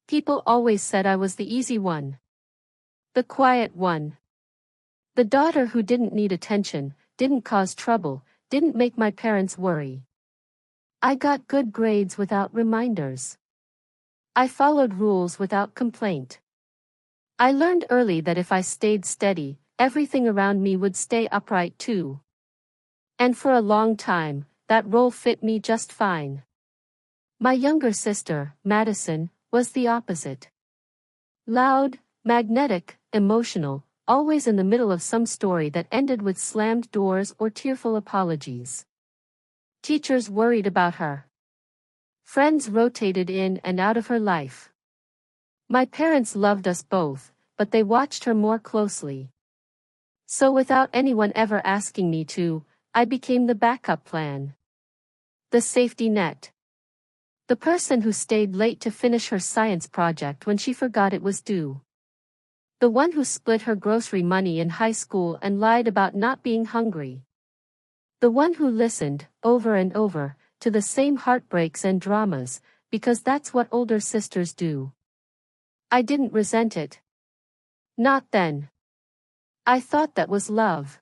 People always said I was the easy one. The quiet one. The daughter who didn't need attention, didn't cause trouble, didn't make my parents worry. I got good grades without reminders. I followed rules without complaint. I learned early that if I stayed steady, everything around me would stay upright too. And for a long time, that role fit me just fine. My younger sister, Madison, was the opposite. Loud, magnetic, emotional, always in the middle of some story that ended with slammed doors or tearful apologies. Teachers worried about her. Friends rotated in and out of her life. My parents loved us both, but they watched her more closely. So without anyone ever asking me to, I became the backup plan. The safety net. The person who stayed late to finish her science project when she forgot it was due. The one who split her grocery money in high school and lied about not being hungry. The one who listened, over and over, to the same heartbreaks and dramas, because that's what older sisters do. I didn't resent it. Not then. I thought that was love.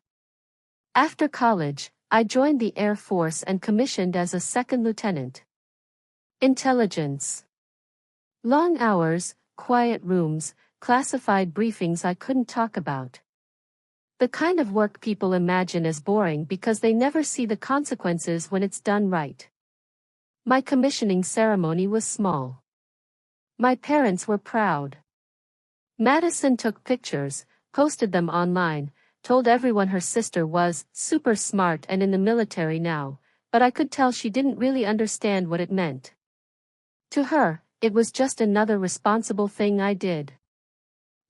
After college, I joined the Air Force and commissioned as a second lieutenant. Intelligence. Long hours, quiet rooms, classified briefings I couldn't talk about. The kind of work people imagine as boring because they never see the consequences when it's done right. My commissioning ceremony was small. My parents were proud. Madison took pictures, posted them online, told everyone her sister was super smart and in the military now, but I could tell she didn't really understand what it meant. To her, it was just another responsible thing I did.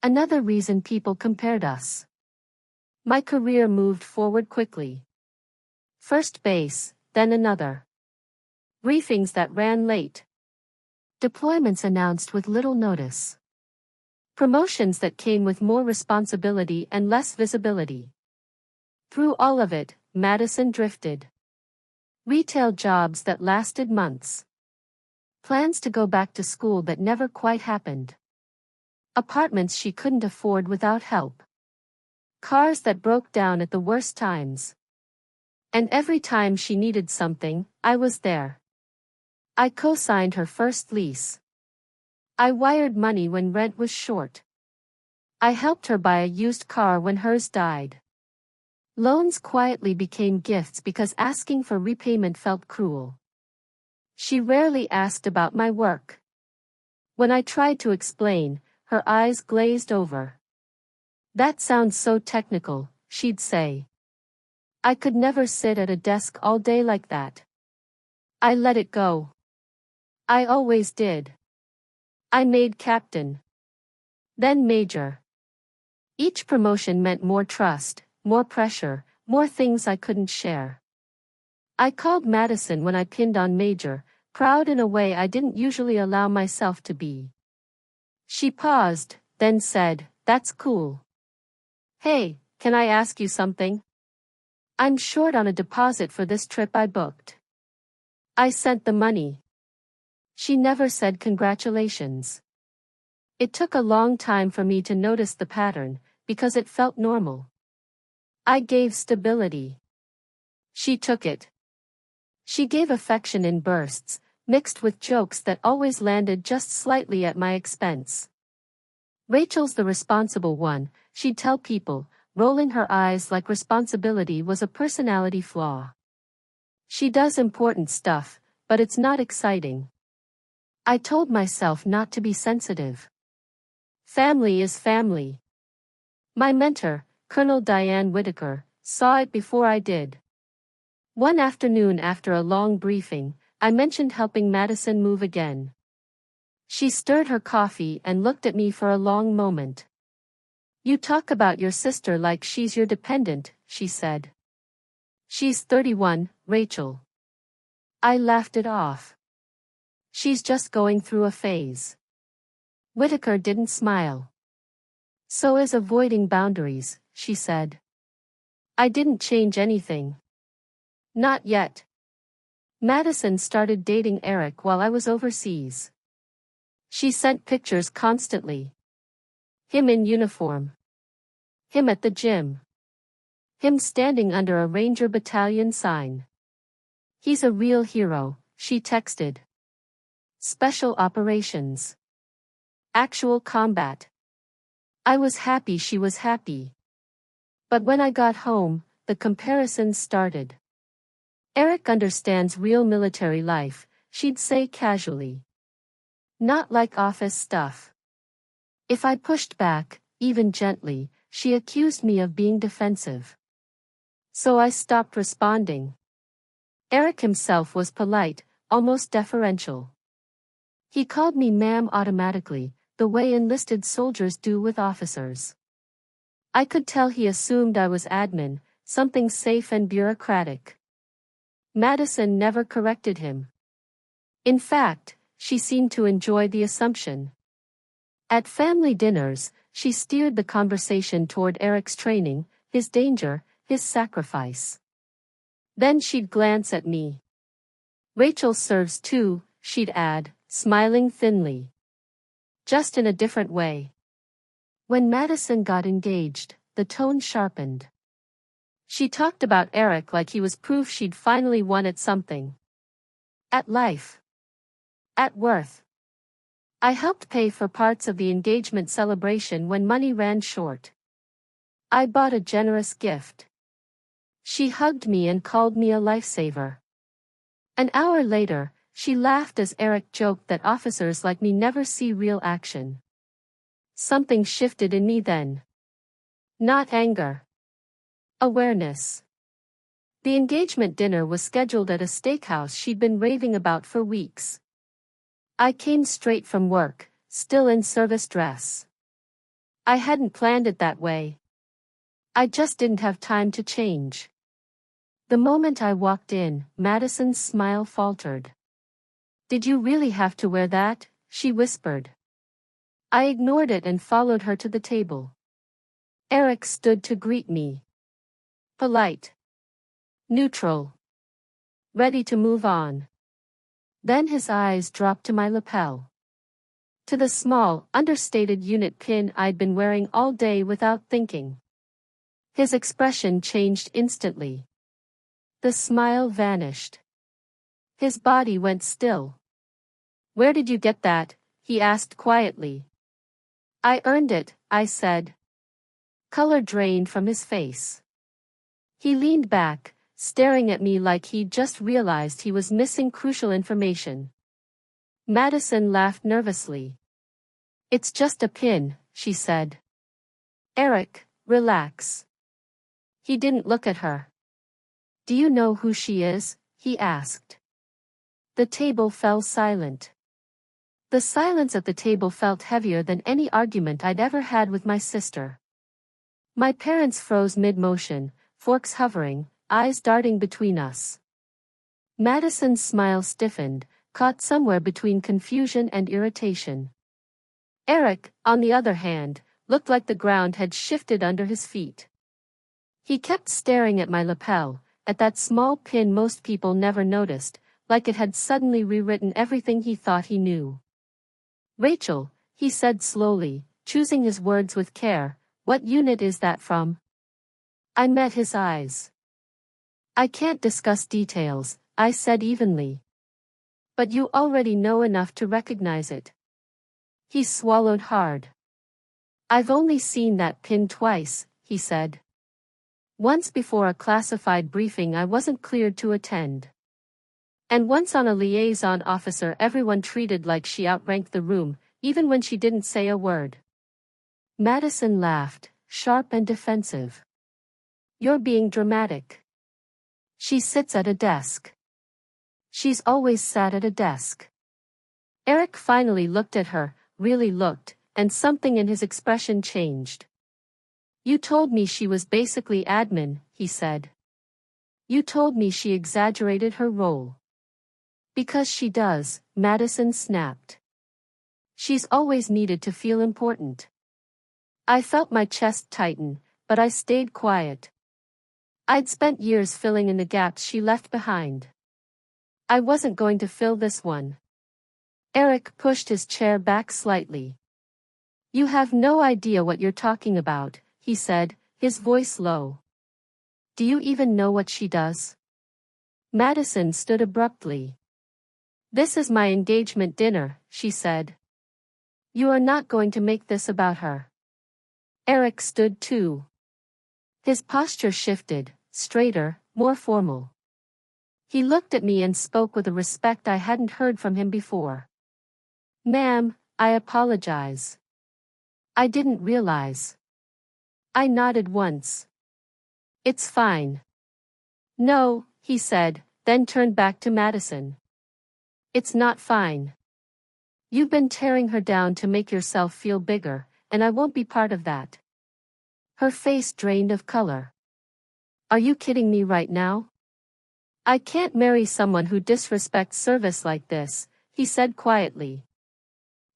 Another reason people compared us. My career moved forward quickly. First base, then another. Briefings that ran late. Deployments announced with little notice. Promotions that came with more responsibility and less visibility. Through all of it, Madison drifted. Retail jobs that lasted months. Plans to go back to school that never quite happened. Apartments she couldn't afford without help. Cars that broke down at the worst times. And every time she needed something, I was there. I co-signed her first lease. I wired money when rent was short. I helped her buy a used car when hers died. Loans quietly became gifts because asking for repayment felt cruel. She rarely asked about my work. When I tried to explain, her eyes glazed over. That sounds so technical, she'd say. I could never sit at a desk all day like that. I let it go. I always did. I made captain. Then major. Each promotion meant more trust, more pressure, more things I couldn't share. I called Madison when I pinned on major, proud in a way I didn't usually allow myself to be. She paused, then said, "That's cool. Hey, can I ask you something? I'm short on a deposit for this trip I booked." I sent the money. She never said congratulations. It took a long time for me to notice the pattern, because it felt normal. I gave stability. She took it. She gave affection in bursts, mixed with jokes that always landed just slightly at my expense. "Rachel's the responsible one," she'd tell people, rolling her eyes like responsibility was a personality flaw. "She does important stuff, but it's not exciting." I told myself not to be sensitive. Family is family. My mentor, Colonel Diane Whitaker, saw it before I did. One afternoon after a long briefing, I mentioned helping Madison move again. She stirred her coffee and looked at me for a long moment. "You talk about your sister like she's your dependent," she said. "She's 31, Rachel." I laughed it off. "She's just going through a phase." Whitaker didn't smile. "So is avoiding boundaries," she said. I didn't change anything. Not yet. Madison started dating Eric while I was overseas. She sent pictures constantly. Him in uniform. Him at the gym. Him standing under a Ranger Battalion sign. He's a real hero, she texted. Special operations. Actual combat. I was happy she was happy. But when I got home, the comparisons started. Eric understands real military life, she'd say casually. Not like office stuff. If I pushed back, even gently, she accused me of being defensive. So I stopped responding. Eric himself was polite, almost deferential. He called me ma'am automatically, the way enlisted soldiers do with officers. I could tell he assumed I was admin, something safe and bureaucratic. Madison never corrected him. In fact, she seemed to enjoy the assumption. At family dinners, she steered the conversation toward Eric's training, his danger, his sacrifice. Then she'd glance at me. Rachel serves too, she'd add, smiling thinly. Just in a different way. When Madison got engaged, the tone sharpened. She talked about Eric like he was proof she'd finally won at something. At life. At worth. I helped pay for parts of the engagement celebration when money ran short. I bought a generous gift. She hugged me and called me a lifesaver. An hour later, she laughed as Eric joked that officers like me never see real action. Something shifted in me then. Not anger. Awareness. The engagement dinner was scheduled at a steakhouse she'd been raving about for weeks. I came straight from work, still in service dress. I hadn't planned it that way. I just didn't have time to change. The moment I walked in, Madison's smile faltered. "Did you really have to wear that?" she whispered. I ignored it and followed her to the table. Eric stood to greet me. Polite. Neutral. Ready to move on. Then his eyes dropped to my lapel. To the small, understated unit pin I'd been wearing all day without thinking. His expression changed instantly. The smile vanished. His body went still. "Where did you get that?" he asked quietly. "I earned it," I said. Color drained from his face. He leaned back, staring at me like he'd just realized he was missing crucial information. Madison laughed nervously. "It's just a pin," she said. "Eric, relax." He didn't look at her. "Do you know who she is?" he asked. The table fell silent. The silence at the table felt heavier than any argument I'd ever had with my sister. My parents froze mid-motion, forks hovering, eyes darting between us. Madison's smile stiffened, caught somewhere between confusion and irritation. Eric, on the other hand, looked like the ground had shifted under his feet. He kept staring at my lapel, at that small pin most people never noticed, like it had suddenly rewritten everything he thought he knew. "Rachel," he said slowly, choosing his words with care, "what unit is that from?" I met his eyes. "I can't discuss details," I said evenly. "But you already know enough to recognize it." He swallowed hard. "I've only seen that pin twice," he said. "Once before a classified briefing I wasn't cleared to attend. And once on a liaison officer everyone treated like she outranked the room, even when she didn't say a word." Madison laughed, sharp and defensive. "You're being dramatic. She sits at a desk. She's always sat at a desk." Eric finally looked at her, really looked, and something in his expression changed. "You told me she was basically admin," he said. "You told me she exaggerated her role." "Because she does," Madison snapped. "She's always needed to feel important." I felt my chest tighten, but I stayed quiet. I'd spent years filling in the gaps she left behind. I wasn't going to fill this one. Eric pushed his chair back slightly. You have no idea what you're talking about, he said, his voice low. Do you even know what she does? Madison stood abruptly. This is my engagement dinner, she said. You are not going to make this about her. Eric stood too. His posture shifted, straighter, more formal. He looked at me and spoke with a respect I hadn't heard from him before. Ma'am, I apologize. I didn't realize. I nodded once. It's fine. No, he said, then turned back to Madison. It's not fine. You've been tearing her down to make yourself feel bigger, and I won't be part of that. Her face drained of color. Are you kidding me right now? I can't marry someone who disrespects service like this, he said quietly.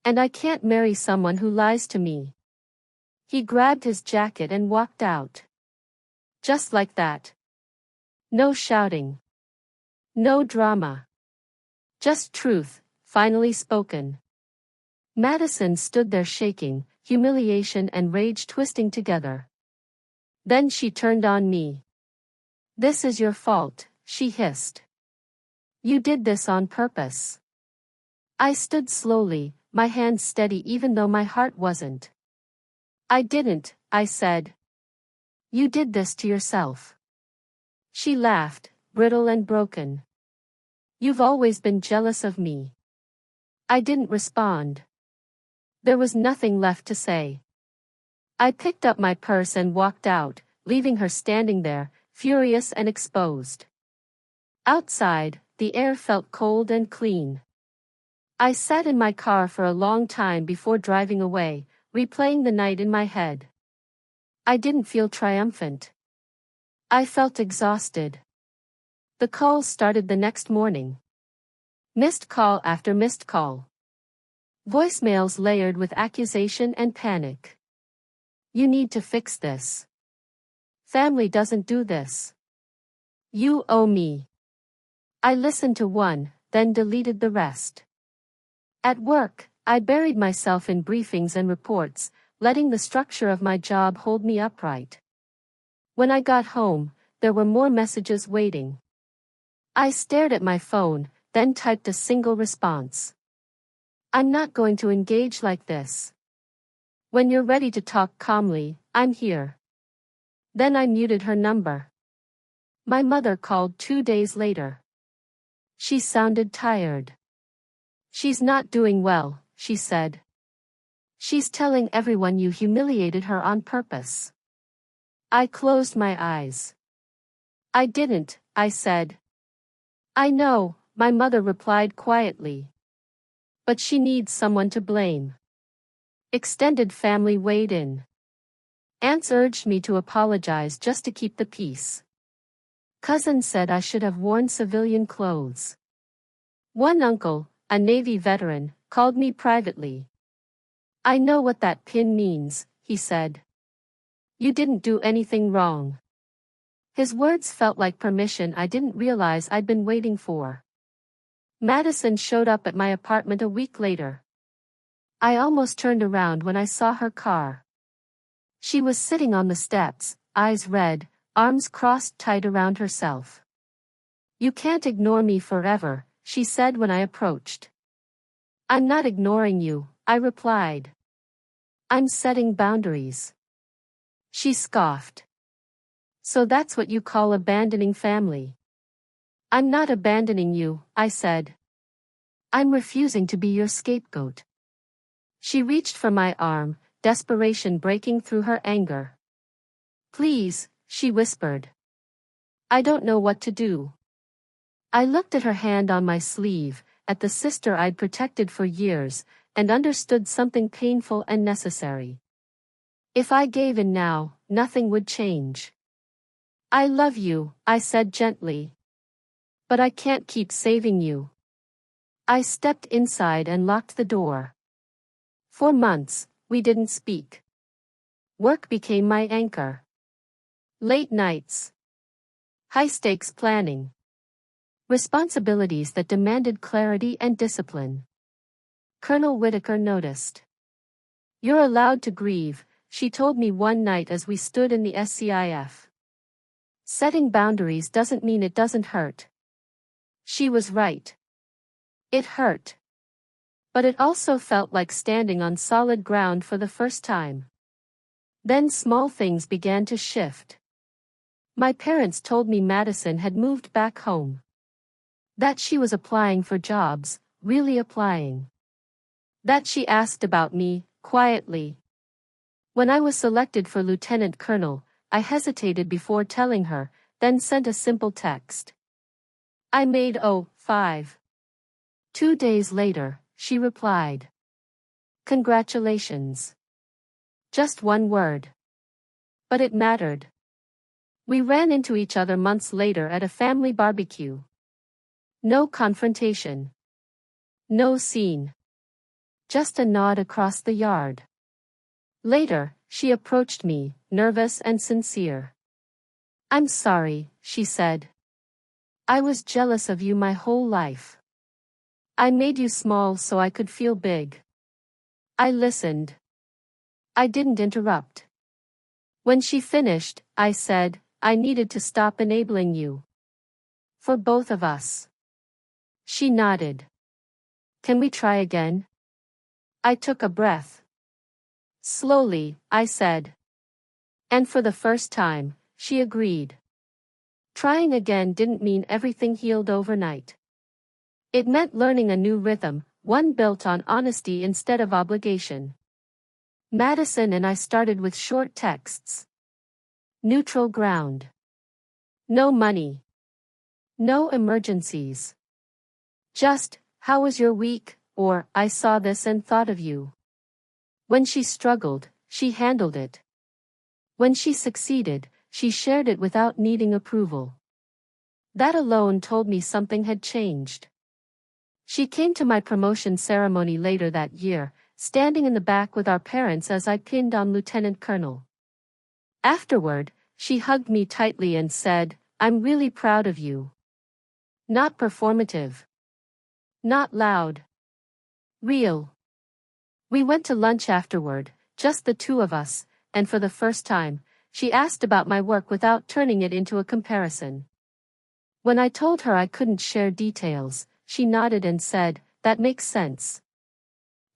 And I can't marry someone who lies to me. He grabbed his jacket and walked out. Just like that. No shouting. No drama. Just truth, finally spoken. Madison stood there shaking, humiliation and rage twisting together. Then she turned on me. This is your fault, she hissed. You did this on purpose. I stood slowly, my hands steady even though my heart wasn't. I didn't, I said. You did this to yourself. She laughed, brittle and broken. You've always been jealous of me. I didn't respond. There was nothing left to say. I picked up my purse and walked out, leaving her standing there, furious and exposed. Outside, the air felt cold and clean. I sat in my car for a long time before driving away, replaying the night in my head. I didn't feel triumphant. I felt exhausted. The calls started the next morning. Missed call after missed call. Voicemails layered with accusation and panic. You need to fix this. Family doesn't do this. You owe me. I listened to one, then deleted the rest. At work, I buried myself in briefings and reports, letting the structure of my job hold me upright. When I got home, there were more messages waiting. I stared at my phone, then typed a single response. I'm not going to engage like this. When you're ready to talk calmly, I'm here. Then I muted her number. My mother called 2 days later. She sounded tired. She's not doing well, she said. She's telling everyone you humiliated her on purpose. I closed my eyes. I didn't, I said. I know, my mother replied quietly. But she needs someone to blame. Extended family weighed in. Aunts urged me to apologize just to keep the peace. Cousins said I should have worn civilian clothes. One uncle, a Navy veteran, called me privately. I know what that pin means, he said. You didn't do anything wrong. His words felt like permission I didn't realize I'd been waiting for. Madison showed up at my apartment a week later. I almost turned around when I saw her car. She was sitting on the steps, eyes red, arms crossed tight around herself. You can't ignore me forever, she said when I approached. I'm not ignoring you, I replied. I'm setting boundaries. She scoffed. So that's what you call abandoning family. I'm not abandoning you, I said. I'm refusing to be your scapegoat. She reached for my arm, desperation breaking through her anger. Please, she whispered. I don't know what to do. I looked at her hand on my sleeve, at the sister I'd protected for years, and understood something painful and necessary. If I gave in now, nothing would change. I love you, I said gently. But I can't keep saving you. I stepped inside and locked the door. For months, we didn't speak. Work became my anchor. Late nights. High-stakes planning. Responsibilities that demanded clarity and discipline. Colonel Whitaker noticed. You're allowed to grieve, she told me one night as we stood in the SCIF. Setting boundaries doesn't mean it doesn't hurt. She was right. It hurt. But it also felt like standing on solid ground for the first time. Then small things began to shift. My parents told me Madison had moved back home. That she was applying for jobs, really applying. That she asked about me, quietly. When I was selected for lieutenant colonel, I hesitated before telling her, then sent a simple text. I made 5. 2 days later, she replied. Congratulations. Just one word. But it mattered. We ran into each other months later at a family barbecue. No confrontation. No scene. Just a nod across the yard. Later, she approached me, nervous and sincere. I'm sorry, she said. I was jealous of you my whole life. I made you small so I could feel big. I listened. I didn't interrupt. When she finished, I said, I needed to stop enabling you. For both of us. She nodded. Can we try again? I took a breath. Slowly, I said. And for the first time, she agreed. Trying again didn't mean everything healed overnight. It meant learning a new rhythm, one built on honesty instead of obligation. Madison and I started with short texts. Neutral ground. No money. No emergencies. Just, how was your week, or, I saw this and thought of you. When she struggled, she handled it. When she succeeded, she shared it without needing approval. That alone told me something had changed. She came to my promotion ceremony later that year, standing in the back with our parents as I pinned on Lieutenant Colonel. Afterward, she hugged me tightly and said, I'm really proud of you. Not performative. Not loud. Real. We went to lunch afterward, just the two of us, and for the first time, she asked about my work without turning it into a comparison. When I told her I couldn't share details, she nodded and said, that makes sense.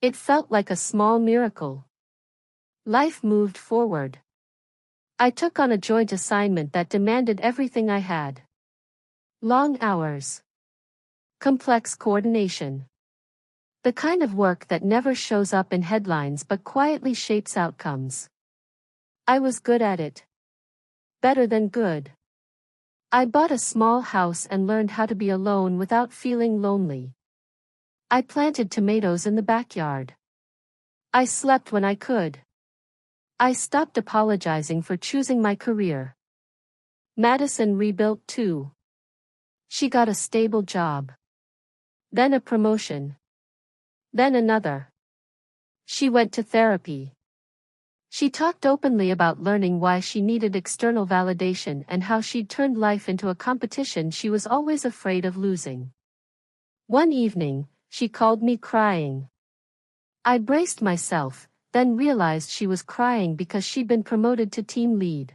It felt like a small miracle. Life moved forward. I took on a joint assignment that demanded everything I had. Long hours. Complex coordination. The kind of work that never shows up in headlines but quietly shapes outcomes. I was good at it. Better than good. I bought a small house and learned how to be alone without feeling lonely. I planted tomatoes in the backyard. I slept when I could. I stopped apologizing for choosing my career. Madison rebuilt too. She got a stable job. Then a promotion. Then another. She went to therapy. She talked openly about learning why she needed external validation and how she'd turned life into a competition she was always afraid of losing. One evening, she called me crying. I braced myself, then realized she was crying because she'd been promoted to team lead.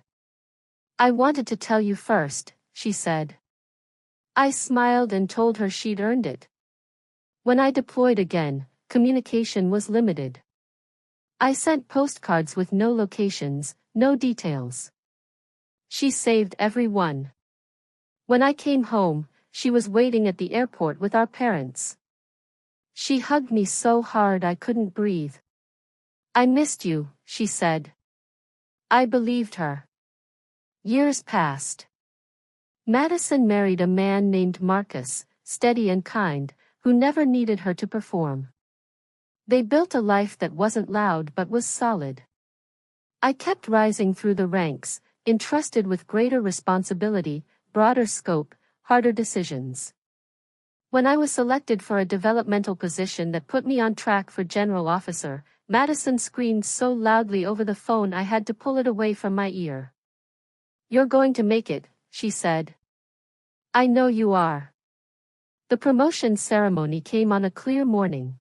I wanted to tell you first, she said. I smiled and told her she'd earned it. When I deployed again, communication was limited. I sent postcards with no locations, no details. She saved every one. When I came home, she was waiting at the airport with our parents. She hugged me so hard I couldn't breathe. I missed you, she said. I believed her. Years passed. Madison married a man named Marcus, steady and kind, who never needed her to perform. They built a life that wasn't loud but was solid. I kept rising through the ranks, entrusted with greater responsibility, broader scope, harder decisions. When I was selected for a developmental position that put me on track for general officer, Madison screamed so loudly over the phone I had to pull it away from my ear. You're going to make it, she said. I know you are. The promotion ceremony came on a clear morning.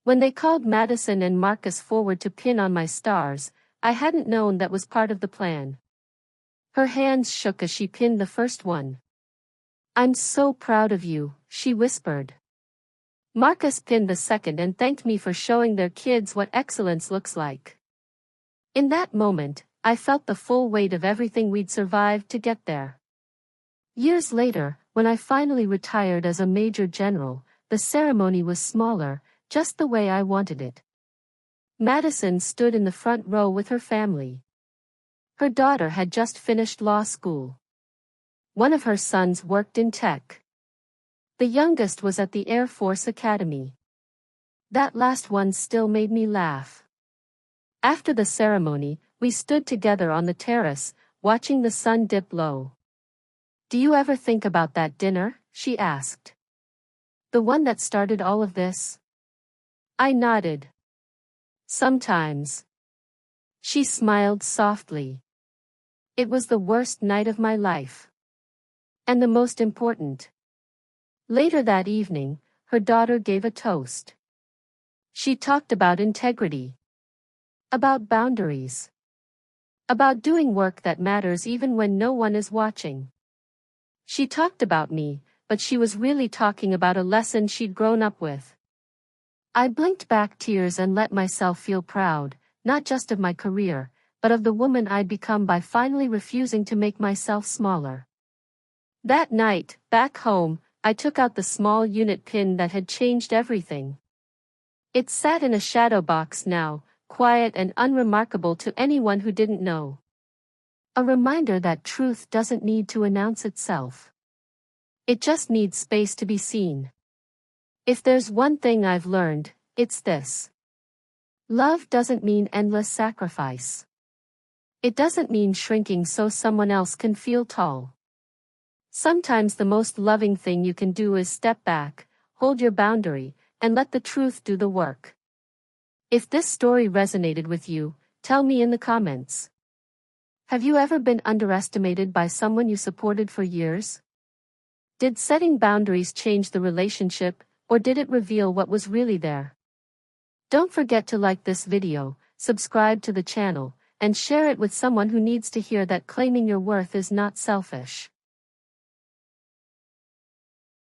When they called Madison and Marcus forward to pin on my stars, I hadn't known that was part of the plan. Her hands shook as she pinned the first one. "I'm so proud of you," she whispered. Marcus pinned the second and thanked me for showing their kids what excellence looks like. In that moment, I felt the full weight of everything we'd survived to get there. Years later, when I finally retired as a major general, the ceremony was smaller, just the way I wanted it. Madison stood in the front row with her family. Her daughter had just finished law school. One of her sons worked in tech. The youngest was at the Air Force Academy. That last one still made me laugh. After the ceremony, we stood together on the terrace, watching the sun dip low. "Do you ever think about that dinner?" she asked. "The one that started all of this?" I nodded. "Sometimes." She smiled softly. "It was the worst night of my life. And the most important." Later that evening, her daughter gave a toast. She talked about integrity. About boundaries. About doing work that matters even when no one is watching. She talked about me, but she was really talking about a lesson she'd grown up with. I blinked back tears and let myself feel proud, not just of my career, but of the woman I'd become by finally refusing to make myself smaller. That night, back home, I took out the small unit pin that had changed everything. It sat in a shadow box now, quiet and unremarkable to anyone who didn't know. A reminder that truth doesn't need to announce itself. It just needs space to be seen. If there's one thing I've learned, it's this. Love doesn't mean endless sacrifice. It doesn't mean shrinking so someone else can feel tall. Sometimes the most loving thing you can do is step back, hold your boundary, and let the truth do the work. If this story resonated with you, tell me in the comments. Have you ever been underestimated by someone you supported for years? Did setting boundaries change the relationship, or did it reveal what was really there? Don't forget to like this video, subscribe to the channel, and share it with someone who needs to hear that claiming your worth is not selfish.